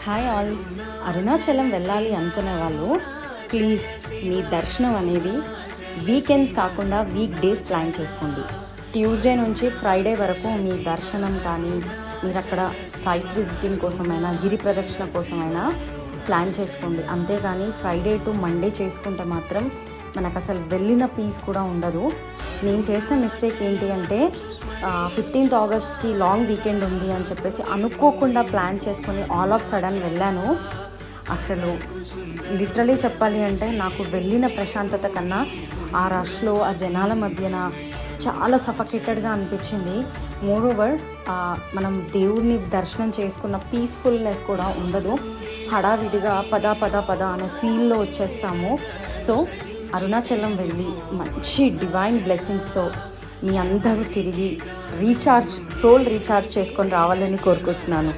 Hi all. Arunachalam వెళ్ళాలి అనుకునే వాళ్ళు ప్లీజ్ మీ దర్శనం అనేది వీకెండ్స్ కాకుండా వీక్ డేస్ ప్లాన్ చేసుకోండి. ట్యూస్డే నుంచి ఫ్రైడే వరకు మీ దర్శనం కానీ మీరు అక్కడ సైట్ విజిటింగ్ కోసమైనా గిరి ప్రదక్షిణ కోసమైనా ప్లాన్ చేసుకోండి. అంతేగాని ఫ్రైడే టు మండే చేసుకుంటే మాత్రం మనకు అసలు వెళ్ళిన పీస్ కూడా ఉండదు. నేను చేసిన మిస్టేక్ ఏంటి అంటే 15th ఆగస్ట్కి లాంగ్ వీకెండ్ ఉంది అని చెప్పేసి అనుకోకుండా ప్లాన్ చేసుకొని ఆల్ ఆఫ్ సడన్ వెళ్ళాను. అసలు లిటరలీ చెప్పాలి అంటే నాకు వెళ్ళిన ప్రశాంతత కన్నా ఆ రష్లో ఆ జనాల మధ్యన చాలా సఫకేటెడ్గా అనిపించింది. మోరోవర్ మనం దేవుడిని దర్శనం చేసుకున్న పీస్ఫుల్నెస్ కూడా ఉండదు. హడావిడిగా పద అనే ఫీల్లో వచ్చేస్తాము. సో అరుణాచలం వెళ్ళి మంచి డివైన్ బ్లెస్సింగ్స్తో మీ అందరూ తిరిగి సోల్ రీఛార్జ్ చేసుకొని రావాలని కోరుకుంటున్నాను.